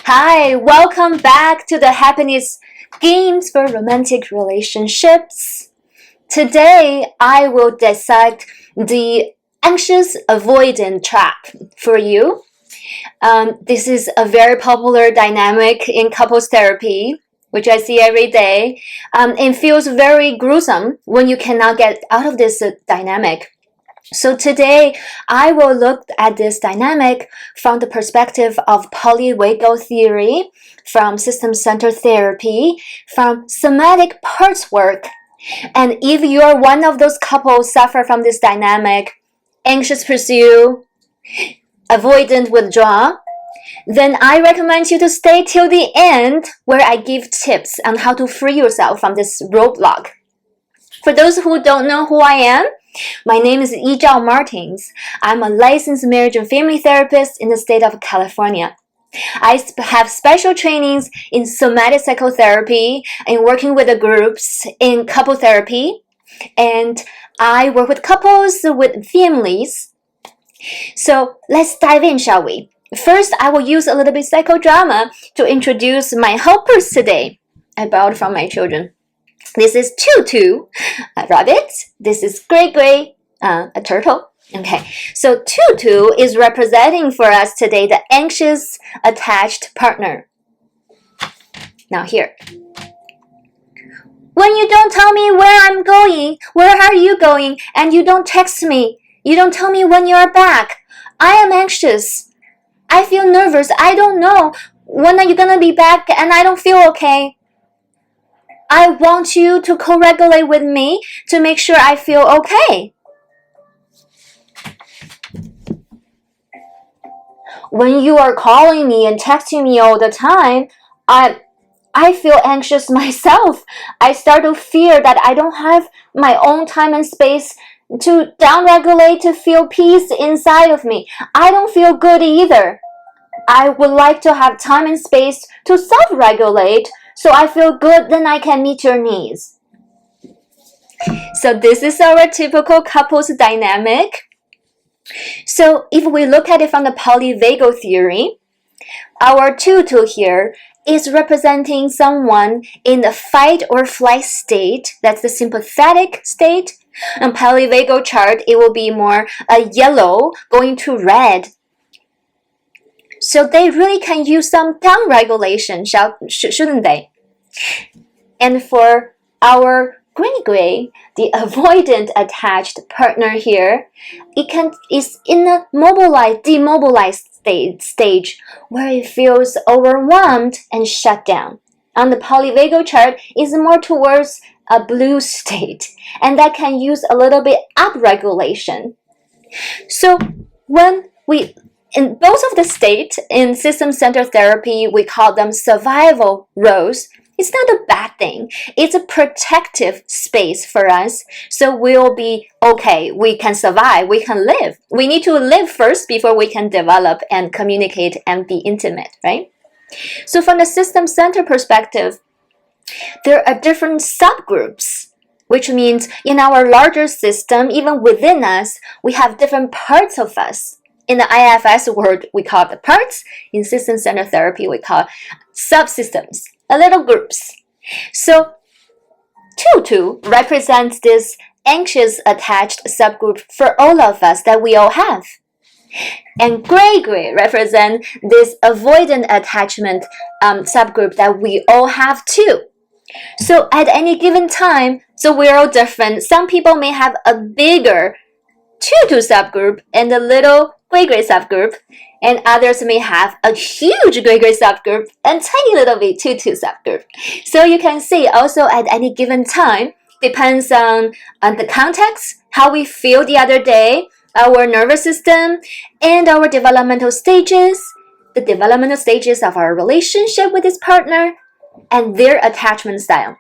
Hi, welcome back to the Happiness Games for Romantic Relationships. Today, I will dissect the anxious avoidant trap for you. This is a very popular dynamic in couples therapy, which I see every day. It feels very gruesome when you cannot get out of this dynamic. So today, I will look at this dynamic from the perspective of Polyvagal theory, from system-centered therapy, from somatic parts work. And if you are one of those couples suffer from this dynamic, anxious pursuit, avoidant withdraw, then I recommend you to stay till the end where I give tips on how to free yourself from this roadblock. For those who don't know who I am, my name is Zhao Martins. I'm a licensed marriage and family therapist in the state of California. I have special trainings in somatic psychotherapy and working with the groups in couple therapy. And I work with couples, with families. So let's dive in, shall we? First, I will use a little bit psychodrama to introduce my helpers today. I borrowed from my children. This is Tutu, a rabbit. This is Gray, a turtle. Okay, so Tutu is representing for us today the anxious attached partner. Now here. When you don't tell me where I'm going, where are you going, and you don't text me, you don't tell me when you are back, I am anxious. I feel nervous. I don't know when are you gonna be back, and I don't feel okay. I want you to co-regulate with me to make sure I feel okay. When you are calling me and texting me all the time, I feel anxious myself. I start to fear that I don't have my own time and space to downregulate, to feel peace inside of me. I don't feel good either. I would like to have time and space to self-regulate so I feel good, then I can meet your needs. So this is our typical couples dynamic. So if we look at it from the polyvagal theory, our Tutu here is representing someone in the fight or flight state. That's the sympathetic state. On polyvagal chart, it will be more a yellow going to red. So they really can use some down regulation, shouldn't they? And for our gray, the avoidant attached partner here, is in a demobilized stage where it feels overwhelmed and shut down. On the polyvagal chart, is more towards a blue state, and that can use a little bit up regulation. So when in both of the states in system-centered therapy, we call them survival roles. It's not a bad thing. It's a protective space for us. So we'll be okay. We can survive. We can live. We need to live first before we can develop and communicate and be intimate, right? So from the system-centered perspective, there are different subgroups, which means in our larger system, even within us, we have different parts of us. In the IFS world, we call the parts. In system-centered therapy, we call subsystems, little groups. So Tutu represents this anxious attached subgroup for all of us that we all have. And Gray represents this avoidant attachment subgroup that we all have too. So at any given time, so we're all different. Some people may have a bigger Tutu subgroup and a little Gray subgroup, and others may have a huge Gray subgroup and tiny little bit Tutu subgroup. So you can see also at any given time, depends on the context, how we feel the other day, our nervous system, and our developmental stages, the developmental stages of our relationship with this partner, and their attachment style.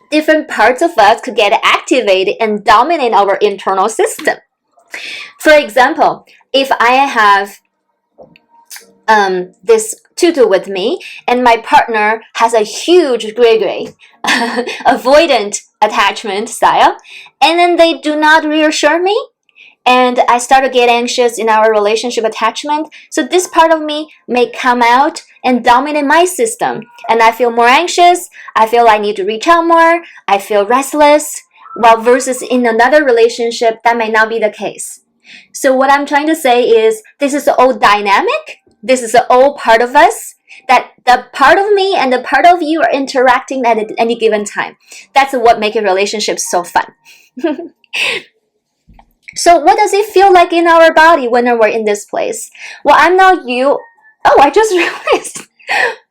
Different parts of us could get activated and dominate our internal system. For example, if I have this Tutu with me and my partner has a huge Gray avoidant attachment style, and then they do not reassure me, and I start to get anxious in our relationship attachment, so this part of me may come out and dominate my system. And I feel more anxious. I feel I need to reach out more. I feel restless. While versus in another relationship, that may not be the case. So what I'm trying to say is this is all dynamic. This is all part of us. That the part of me and the part of you are interacting at any given time. That's what makes a relationship so fun. So what does it feel like in our body when we're in this place? Well, I'm not you. Oh, I just realized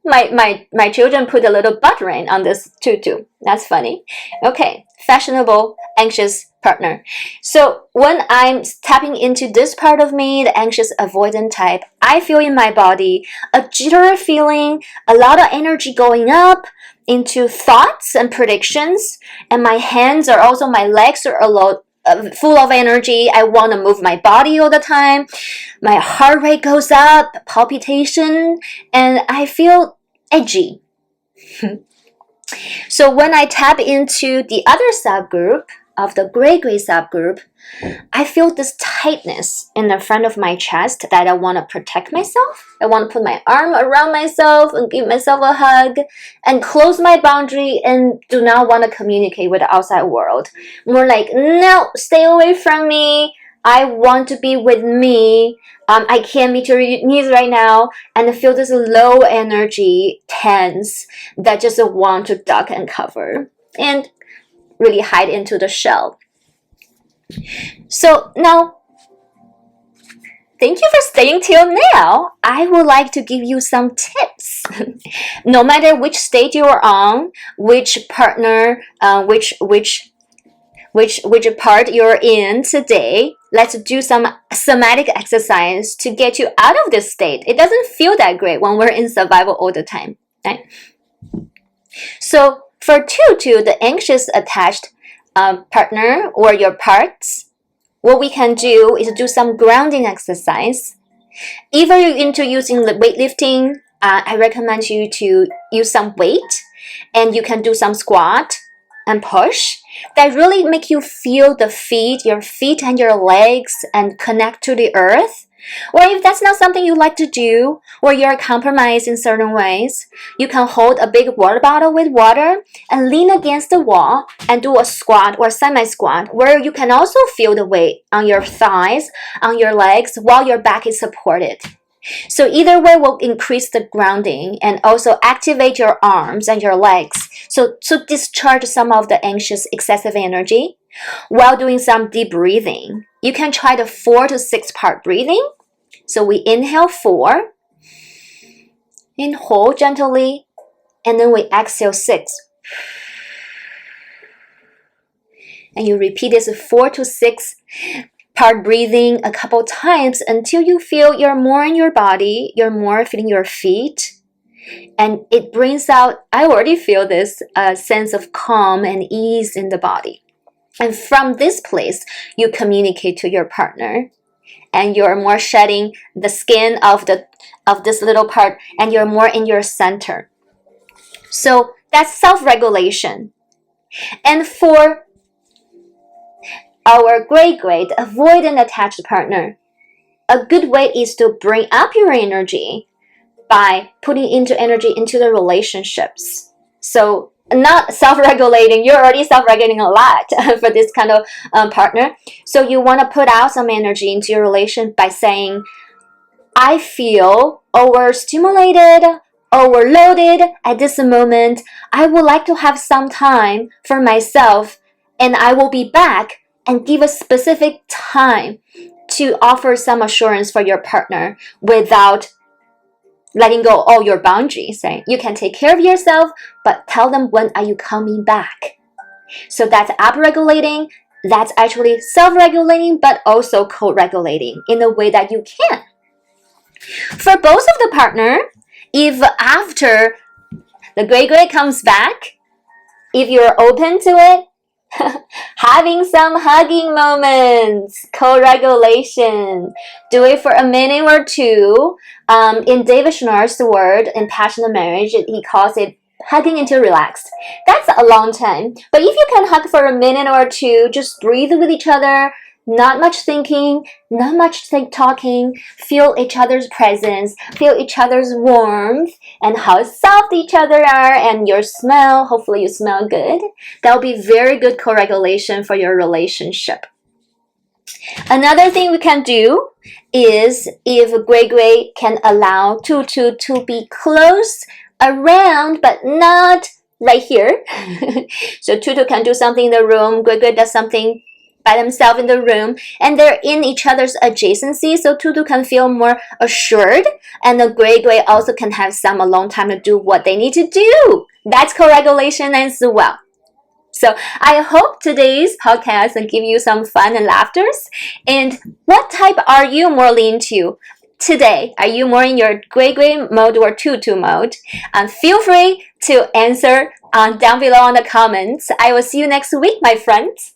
my children put a little butt rain on this tutu. That's funny. Okay, fashionable, anxious partner. So when I'm tapping into this part of me, the anxious avoidant type, I feel in my body a jittery feeling, a lot of energy going up into thoughts and predictions, and my hands are also, my legs are a lot full of energy. I want to move my body all the time. My heart rate goes up, palpitation, and I feel edgy. So when I tap into the other subgroup of the gray subgroup, I feel this tightness in the front of my chest that I want to protect myself. I want to put my arm around myself and give myself a hug and close my boundary and do not want to communicate with the outside world. More like, no, stay away from me. I want to be with me. I can't meet your needs right now. And I feel this low energy, tense, that just want to duck and cover and really hide into the shell. So now, thank you for staying till now. I would like to give you some tips. No matter which stage you are on, which partner, which part you're in today, let's do some somatic exercise to get you out of this state. It doesn't feel that great when we're in survival all the time, right? So for tutu, the anxious attached partner or your parts, what we can do is do some grounding exercise. Either you're into using the weightlifting, I recommend you to use some weight, and you can do some squat and push that really make you feel the feet, your feet and your legs, and connect to the earth. Or if that's not something you like to do, or you're compromised in certain ways, you can hold a big water bottle with water and lean against the wall and do a squat or semi-squat where you can also feel the weight on your thighs, on your legs, while your back is supported. So either way will increase the grounding and also activate your arms and your legs. So discharge some of the anxious excessive energy while doing some deep breathing. You can try the 4 to 6 part breathing. So we inhale 4, and hold gently, and then we exhale 6. And you repeat this 4 to 6 part breathing a couple times until you feel you're more in your body, you're more feeling your feet. And it brings out, I already feel this sense of calm and ease in the body. And from this place, you communicate to your partner, and you're more shedding the skin of this little part, and you're more in your center. So that's self-regulation. And for our gray, the avoidant attached partner, a good way is to bring up your energy by putting energy into the relationships. So not self-regulating, you're already self-regulating a lot for this kind of partner. So you want to put out some energy into your relation by saying, I feel overstimulated, overloaded at this moment. I would like to have some time for myself, and I will be back, and give a specific time to offer some assurance for your partner without letting go all your boundaries. Right? You can take care of yourself, but tell them when are you coming back. So that's up-regulating. That's actually self-regulating, but also co-regulating in a way that you can. For both of the partner, if after the gray comes back, if you're open to it, having some hugging moments, co-regulation, do it for a minute or two. In David Schnarr's word in Passionate Marriage, he calls it hugging until relaxed. That's a long time. But if you can hug for a minute or two, just breathe with each other, Not much thinking, not much talking. Feel each other's presence, feel each other's warmth, and how soft each other are, and your smell. Hopefully you smell good. That will be very good co-regulation for your relationship. Another thing we can do is if Gui Gui can allow Tutu to be close around but not right here. So Tutu can do something in the room, Gui Gui does something by themselves in the room, and they're in each other's adjacency, so Tutu can feel more assured, and the Gui Gui also can have some alone time to do what they need to do. That's co-regulation as well. So I hope today's podcast will give you some fun and laughters. And what type are you more lean to today? Are you more in your Gui Gui mode or Tutu mode? Feel free to answer down below on the comments. I will see you next week, my friends.